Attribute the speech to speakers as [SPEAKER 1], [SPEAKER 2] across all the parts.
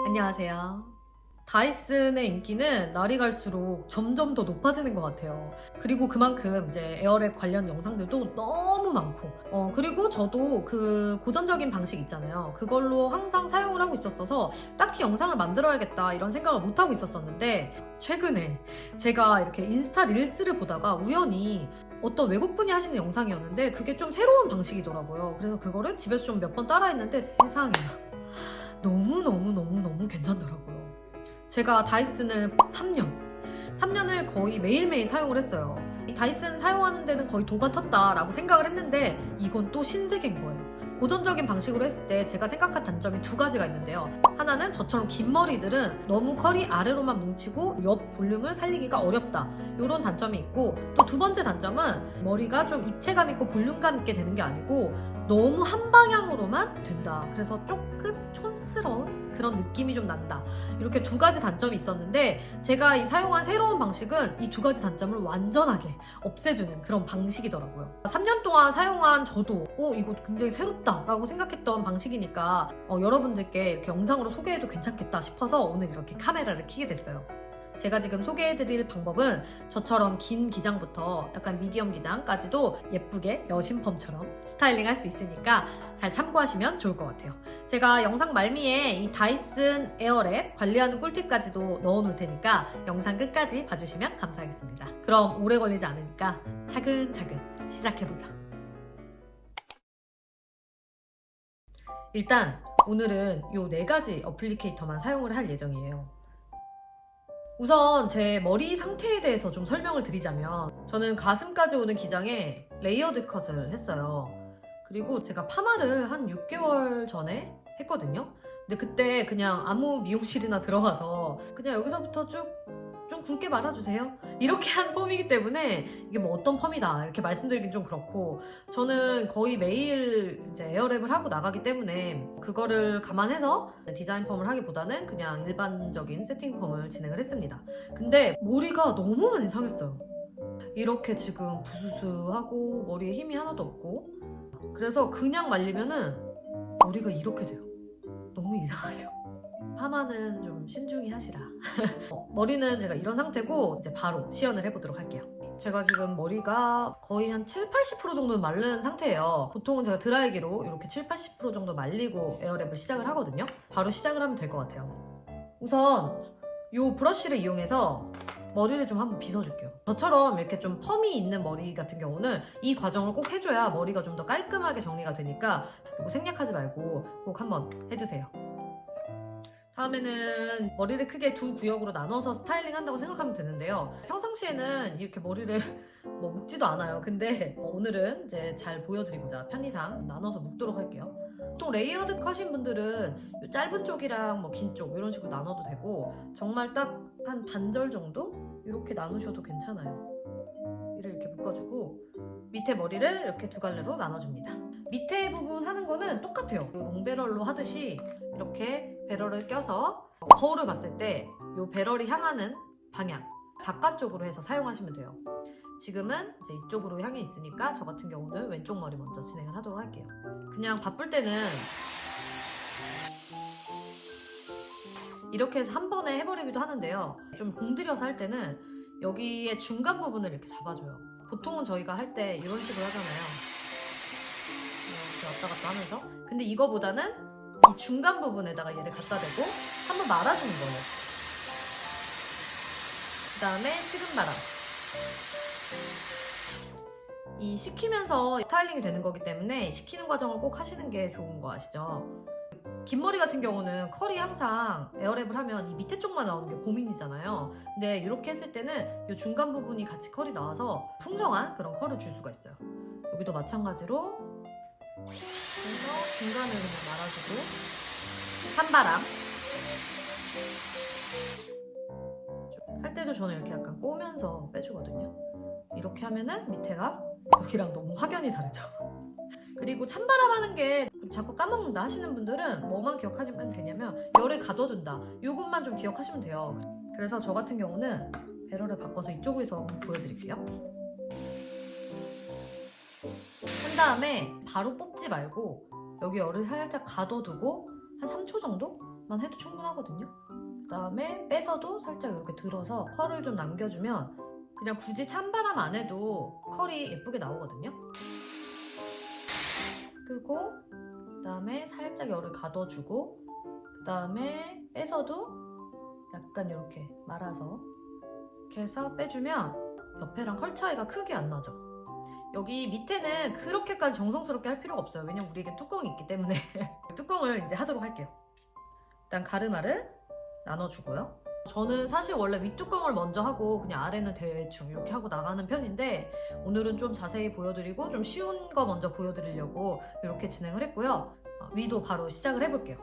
[SPEAKER 1] 안녕하세요. 다이슨의 인기는 날이 갈수록 점점 더 높아지는 것 같아요. 그리고 그만큼 이제 에어랩 관련 영상들도 너무 많고 그리고 저도 그 고전적인 방식 있잖아요. 그걸로 항상 사용을 하고 있었어서 딱히 영상을 만들어야겠다 이런 생각을 못 하고 있었었는데 최근에 제가 이렇게 인스타 릴스를 보다가 우연히 어떤 외국분이 하시는 영상이었는데 그게 좀 새로운 방식이더라고요. 그래서 그거를 집에서 좀 몇 번 따라했는데 세상에나 너무 괜찮더라고요. 제가 다이슨을 3년을 거의 매일매일 사용을 했어요. 이 다이슨 사용하는 데는 거의 도가 텄다라고 생각을 했는데 이건 또 신세계인 거예요. 고전적인 방식으로 했을 때 제가 생각한 단점이 두 가지가 있는데요. 하나는 저처럼 긴 머리들은 너무 컬이 아래로만 뭉치고 옆 볼륨을 살리기가 어렵다. 이런 단점이 있고 또 두 번째 단점은 머리가 좀 입체감 있고 볼륨감 있게 되는 게 아니고 너무 한 방향으로만 된다. 그래서 조금 촌스러운 그런 느낌이 좀 난다. 이렇게 두 가지 단점이 있었는데 제가 이 사용한 새로운 방식은 이 두 가지 단점을 완전하게 없애주는 그런 방식이더라고요. 3년 동안 사용한 저도 이거 굉장히 새롭다 라고 생각했던 방식이니까 여러분들께 이렇게 영상으로 소개해도 괜찮겠다 싶어서 오늘 이렇게 카메라를 켜게 됐어요. 제가 지금 소개해드릴 방법은 저처럼 긴 기장부터 약간 미디엄 기장까지도 예쁘게 여신펌처럼 스타일링 할 수 있으니까 잘 참고하시면 좋을 것 같아요. 제가 영상 말미에 이 다이슨 에어랩 관리하는 꿀팁까지도 넣어놓을 테니까 영상 끝까지 봐주시면 감사하겠습니다. 그럼 오래 걸리지 않으니까 차근차근 시작해보죠. 일단 오늘은 이 4가지 어플리케이터만 사용을 할 예정이에요. 우선 제 머리 상태에 대해서 좀 설명을 드리자면 저는 가슴까지 오는 기장에 레이어드 컷을 했어요. 그리고 제가 파마를 한 6개월 전에 했거든요. 근데 그때 그냥 아무 미용실이나 들어가서 그냥 여기서부터 쭉 좀 굵게 말아주세요 이렇게 한 펌이기 때문에 이게 뭐 어떤 펌이다 이렇게 말씀드리긴 좀 그렇고 저는 거의 매일 이제 에어랩을 하고 나가기 때문에 그거를 감안해서 디자인 펌을 하기보다는 그냥 일반적인 세팅 펌을 진행을 했습니다. 근데 머리가 너무 많이 상했어요. 이렇게 지금 부스스하고 머리에 힘이 하나도 없고 그래서 그냥 말리면은 머리가 이렇게 돼요. 너무 이상하죠? 파마는 좀 신중히 하시라. 머리는 제가 이런 상태고 이제 바로 시연을 해보도록 할게요. 제가 지금 머리가 거의 한 70~80% 정도 마른 상태예요. 보통은 제가 드라이기로 이렇게 70~80% 정도 말리고 에어랩을 시작을 하거든요. 바로 시작을 하면 될 것 같아요. 우선 이 브러쉬를 이용해서 머리를 좀 한번 빗어줄게요. 저처럼 이렇게 좀 펌이 있는 머리 같은 경우는 이 과정을 꼭 해줘야 머리가 좀 더 깔끔하게 정리가 되니까 이거 생략하지 말고 꼭 한번 해주세요. 다음에는 머리를 크게 두 구역으로 나눠서 스타일링 한다고 생각하면 되는데요. 평상시에는 이렇게 머리를 뭐 묶지도 않아요. 근데 오늘은 이제 잘 보여드리고자 편의상 나눠서 묶도록 할게요. 보통 레이어드 컷인 분들은 이 짧은 쪽이랑 뭐 긴 쪽 이런 식으로 나눠도 되고 정말 딱 한 반절 정도 이렇게 나누셔도 괜찮아요. 이를 이렇게 묶어주고 밑에 머리를 이렇게 두 갈래로 나눠줍니다. 밑에 부분 하는 거는 똑같아요. 롱배럴로 하듯이 이렇게 배럴을 껴서 거울을 봤을 때 이 배럴이 향하는 방향 바깥쪽으로 해서 사용하시면 돼요. 지금은 이제 이쪽으로 향해 있으니까 저 같은 경우는 왼쪽 머리 먼저 진행을 하도록 할게요. 그냥 바쁠 때는 이렇게 해서 한 번에 해버리기도 하는데요. 좀 공들여서 할 때는 여기에 중간 부분을 이렇게 잡아줘요. 보통은 저희가 할 때 이런 식으로 하잖아요. 이렇게 왔다 갔다 하면서. 근데 이거보다는 이 중간 부분에다가 얘를 갖다 대고 한번 말아주는 거예요. 그 다음에 식은 바람. 이 식히면서 스타일링이 되는 거기 때문에 식히는 과정을 꼭 하시는 게 좋은 거 아시죠? 긴 머리 같은 경우는 컬이 항상 에어랩을 하면 이 밑에 쪽만 나오는 게 고민이잖아요. 근데 이렇게 했을 때는 이 중간 부분이 같이 컬이 나와서 풍성한 그런 컬을 줄 수가 있어요. 여기도 마찬가지로 그래서 중간을 그냥 말아주고 찬바람 할 때도 저는 이렇게 약간 꼬면서 빼주거든요. 이렇게 하면은 밑에가 여기랑 너무 확연히 다르죠. 그리고 찬바람 하는 게 자꾸 까먹는다 하시는 분들은 뭐만 기억하면 되냐면 열을 가둬둔다 이것만 좀 기억하시면 돼요. 그래서 저 같은 경우는 배럴을 바꿔서 이쪽에서 한번 보여드릴게요. 한 다음에 바로 뽑지 말고 여기 열을 살짝 가둬두고 한 3초 정도 정도만 해도 충분하거든요. 그 다음에 빼서도 살짝 이렇게 들어서 컬을 좀 남겨주면 그냥 굳이 찬바람 안 해도 컬이 예쁘게 나오거든요. 끄고 그 다음에 살짝 열을 가둬주고 그 다음에 빼서도 약간 이렇게 말아서 이렇게 해서 빼주면 옆에랑 컬 차이가 크게 안 나죠. 여기 밑에는 그렇게까지 정성스럽게 할 필요가 없어요. 왜냐면 우리에게 뚜껑이 있기 때문에 뚜껑을 이제 하도록 할게요. 일단 가르마를 나눠주고요. 저는 사실 원래 윗뚜껑을 먼저 하고 그냥 아래는 대충 이렇게 하고 나가는 편인데 오늘은 좀 자세히 보여드리고 좀 쉬운 거 먼저 보여드리려고 이렇게 진행을 했고요. 위도 바로 시작을 해볼게요.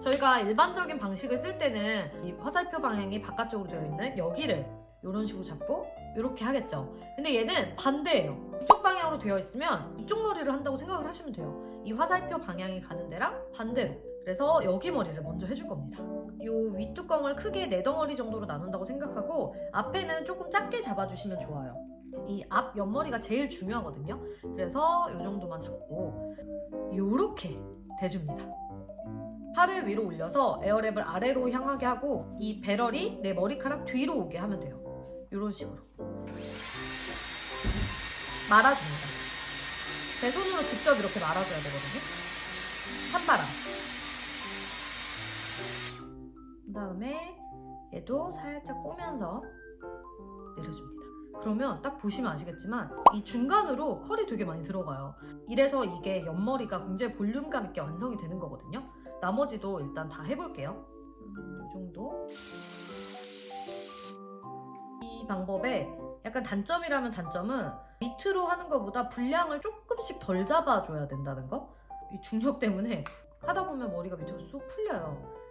[SPEAKER 1] 저희가 일반적인 방식을 쓸 때는 이 화살표 방향이 바깥쪽으로 되어 있는 여기를 이런 식으로 잡고 이렇게 하겠죠. 근데 얘는 반대예요. 이쪽 방향으로 되어 있으면 이쪽 머리를 한다고 생각을 하시면 돼요. 이 화살표 방향이 가는 데랑 반대로. 그래서 여기 머리를 먼저 해줄 겁니다. 이 윗뚜껑을 크게 4덩어리 정도로 나눈다고 생각하고 앞에는 조금 작게 잡아주시면 좋아요. 이 앞 옆머리가 제일 중요하거든요. 그래서 이 정도만 잡고 이렇게 대줍니다. 팔을 위로 올려서 에어랩을 아래로 향하게 하고 이 배럴이 내 머리카락 뒤로 오게 하면 돼요. 이런 식으로 말아줍니다. 제 손으로 직접 이렇게 말아줘야 되거든요. 찬바람. 그 다음에 얘도 살짝 꼬면서 내려줍니다. 그러면 딱 보시면 아시겠지만 이 중간으로 컬이 되게 많이 들어가요. 이래서 이게 옆머리가 굉장히 볼륨감 있게 완성이 되는 거거든요. 나머지도 일단 다 해볼게요. 이 정도. 이 방법에 약간 단점이라면 단점은 밑으로 하는 것보다 분량을 조금씩 덜 잡아줘야 된다는 거. 이 중력 때문에 하다 보면 머리가 밑으로 쑥 풀려요.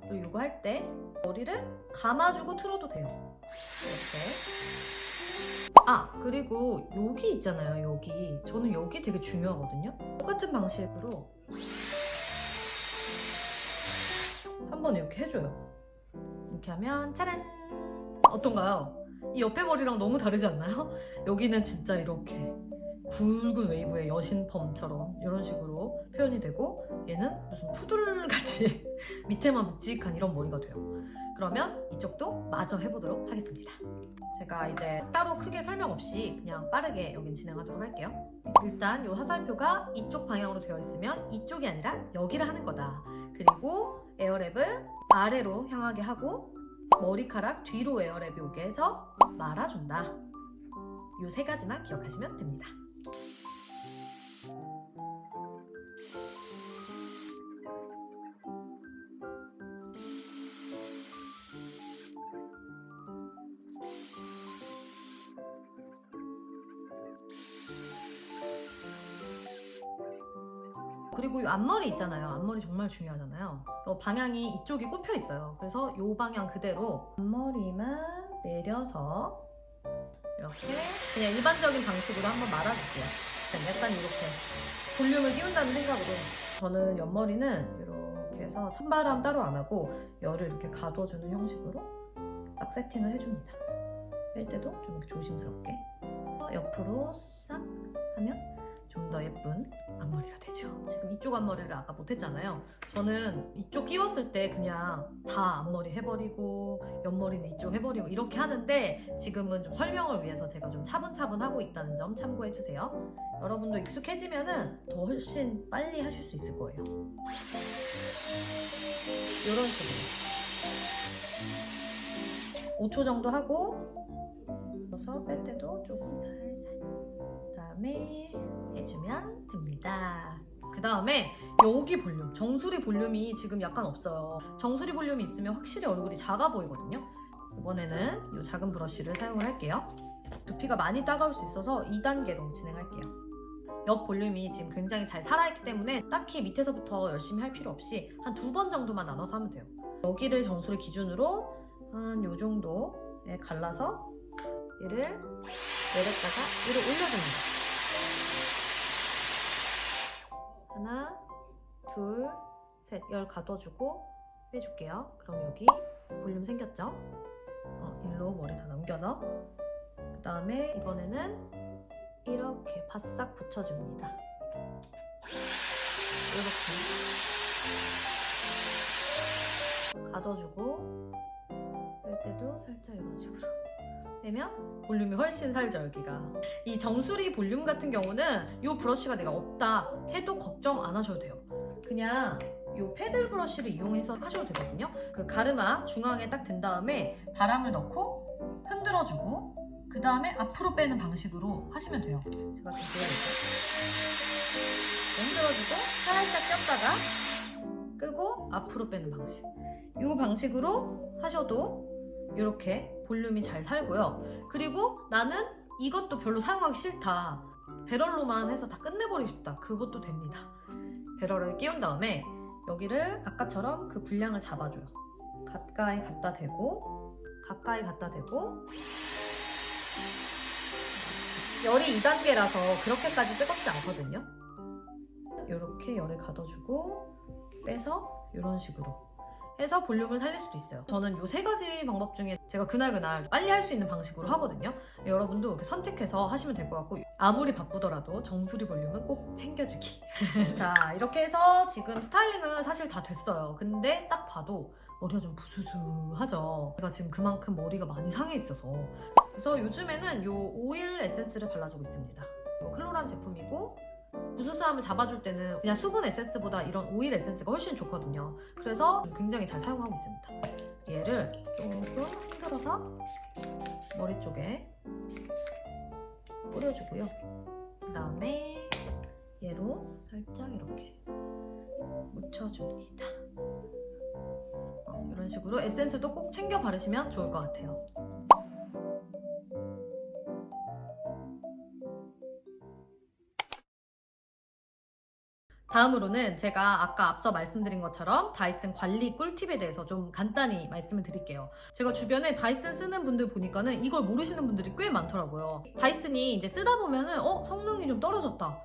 [SPEAKER 1] 그리고 이거 할 때 머리를 감아주고 틀어도 돼요. 이렇게. 아, 그리고 여기 있잖아요. 여기. 저는 여기 되게 중요하거든요. 똑같은 방식으로 한번 이렇게 해줘요. 이렇게 하면 짜란! 어떤가요? 이 옆에 머리랑 너무 다르지 않나요? 여기는 진짜 이렇게 굵은 웨이브의 여신펌처럼 이런 식으로 표현이 되고 얘는 무슨 푸들같이 밑에만 묵직한 이런 머리가 돼요. 그러면 이쪽도 마저 해보도록 하겠습니다. 제가 이제 따로 크게 설명 없이 그냥 빠르게 여긴 진행하도록 할게요. 일단 이 화살표가 이쪽 방향으로 되어 있으면 이쪽이 아니라 여기를 하는 거다. 그리고 에어랩을 아래로 향하게 하고 머리카락 뒤로 에어랩이 오게 해서 말아준다. 이 3가지만 기억하시면 됩니다. 그리고 이 앞머리 있잖아요. 앞머리 정말 중요하잖아요. 방향이 이쪽이 꼽혀 있어요. 그래서 이 방향 그대로 앞머리만 내려서 이렇게 그냥 일반적인 방식으로 한번 말아줄게요. 약간 이렇게 볼륨을 띄운다는 생각으로. 저는 옆머리는 이렇게 해서 찬바람 따로 안 하고 열을 이렇게 가둬주는 형식으로 딱 세팅을 해줍니다. 뺄 때도 좀 이렇게 조심스럽게 옆으로 싹 하면 좀 더 예쁜 앞머리가 되죠. 지금 이쪽 앞머리를 아까 못했잖아요. 저는 이쪽 끼웠을 때 그냥 다 앞머리 해버리고 옆머리는 이쪽 해버리고 이렇게 하는데 지금은 좀 설명을 위해서 제가 좀 차분차분 하고 있다는 점 참고해주세요. 여러분도 익숙해지면은 더 훨씬 빨리 하실 수 있을 거예요. 이런 식으로 5초 정도 하고 그래서 뺄 때도 조금 살살 그 다음에 해주면 됩니다. 그 다음에 여기 볼륨, 정수리 볼륨이 지금 약간 없어요. 정수리 볼륨이 있으면 확실히 얼굴이 작아 보이거든요. 이번에는 이 작은 브러쉬를 사용을 할게요. 두피가 많이 따가울 수 있어서 2단계로 진행할게요. 옆 볼륨이 지금 굉장히 잘 살아있기 때문에 딱히 밑에서부터 열심히 할 필요 없이 한 2번 정도만 나눠서 하면 돼요. 여기를 정수리 기준으로 한 이 정도에 갈라서 얘를 내렸다가 위로 올려줍니다. 하나, 둘, 셋. 열 가둬주고 빼줄게요. 그럼 여기 볼륨 생겼죠? 일로 머리 다 넘겨서 그 다음에 이번에는 이렇게 바싹 붙여줍니다. 이렇게 가둬주고 뺄 때도 살짝 이런 식으로 내면 볼륨이 훨씬 살죠. 여기가 이 정수리 볼륨 같은 경우는 이 브러쉬가 내가 없다 해도 걱정 안 하셔도 돼요. 그냥 이 패들 브러쉬를 이용해서 하셔도 되거든요. 그 가르마 중앙에 딱 든 다음에 바람을 넣고 흔들어주고 그 다음에 앞으로 빼는 방식으로 하시면 돼요. 제가 좀 보여드릴게요. 흔들어주고 살짝 꼈다가 끄고 앞으로 빼는 방식. 이 방식으로 하셔도 이렇게 볼륨이 잘 살고요. 그리고 나는 이것도 별로 사용하기 싫다. 배럴로만 해서 다 끝내버리고 싶다. 그것도 됩니다. 배럴을 끼운 다음에 여기를 아까처럼 그 분량을 잡아줘요. 가까이 갖다 대고 가까이 갖다 대고 열이 2단계라서 그렇게까지 뜨겁지 않거든요. 이렇게 열을 가둬주고 빼서 이런 식으로 해서 볼륨을 살릴 수도 있어요. 저는 이 3가지 방법 중에 제가 그날그날 빨리 할 수 있는 방식으로 하거든요. 여러분도 이렇게 선택해서 하시면 될 것 같고 아무리 바쁘더라도 정수리 볼륨은 꼭 챙겨주기. 자, 이렇게 해서 지금 스타일링은 사실 다 됐어요. 근데 딱 봐도 머리가 좀 부스스하죠. 제가 지금 그만큼 머리가 많이 상해 있어서 그래서 요즘에는 이 오일 에센스를 발라주고 있습니다. 클로란 제품이고 부스스함을 잡아줄 때는 그냥 수분 에센스보다 이런 오일 에센스가 훨씬 좋거든요. 그래서 굉장히 잘 사용하고 있습니다. 얘를 조금 흔들어서 머리 쪽에 뿌려주고요. 그 다음에 얘로 살짝 이렇게 묻혀줍니다. 이런 식으로 에센스도 꼭 챙겨 바르시면 좋을 것 같아요. 다음으로는 제가 아까 앞서 말씀드린 것처럼 다이슨 관리 꿀팁에 대해서 좀 간단히 말씀을 드릴게요. 제가 주변에 다이슨 쓰는 분들 보니까는 이걸 모르시는 분들이 꽤 많더라고요. 다이슨이 이제 쓰다 보면은 성능이 좀 떨어졌다.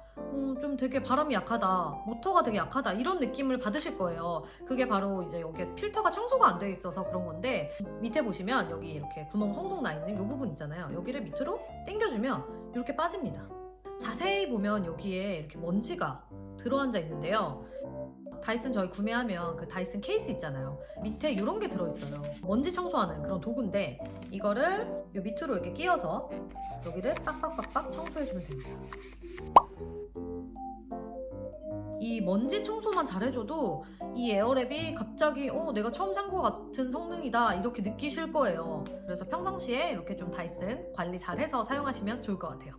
[SPEAKER 1] 좀 되게 바람이 약하다. 모터가 되게 약하다. 이런 느낌을 받으실 거예요. 그게 바로 이제 여기에 필터가 청소가 안 돼 있어서 그런 건데 밑에 보시면 여기 이렇게 구멍 송송 나 있는 이 부분 있잖아요. 여기를 밑으로 당겨주면 이렇게 빠집니다. 자세히 보면 여기에 이렇게 먼지가 들어앉아 있는데요. 다이슨 저희 구매하면 그 다이슨 케이스 있잖아요. 밑에 이런 게 들어있어요. 먼지 청소하는 그런 도구인데 이거를 요 밑으로 이렇게 끼워서 여기를 빡빡빡빡 청소해주면 됩니다. 이 먼지 청소만 잘해줘도 이 에어랩이 갑자기 내가 처음 산 것 같은 성능이다 이렇게 느끼실 거예요. 그래서 평상시에 이렇게 좀 다이슨 관리 잘해서 사용하시면 좋을 것 같아요.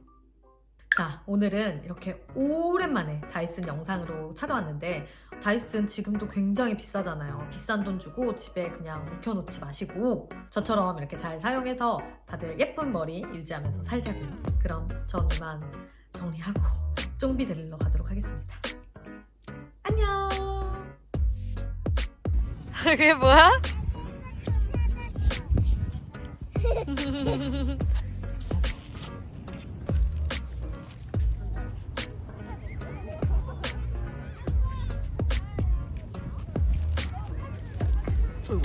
[SPEAKER 1] 자, 오늘은 이렇게 오랜만에 다이슨 영상으로 찾아왔는데 다이슨 지금도 굉장히 비싸잖아요. 비싼 돈 주고 집에 그냥 묵혀놓지 마시고 저처럼 이렇게 잘 사용해서 다들 예쁜 머리 유지하면서 살자고요. 그럼 전 이만 정리하고 쫑비 데리러 가도록 하겠습니다. 안녕.
[SPEAKER 2] 그게 뭐야?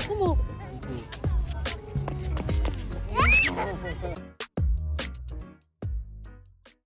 [SPEAKER 2] 어머.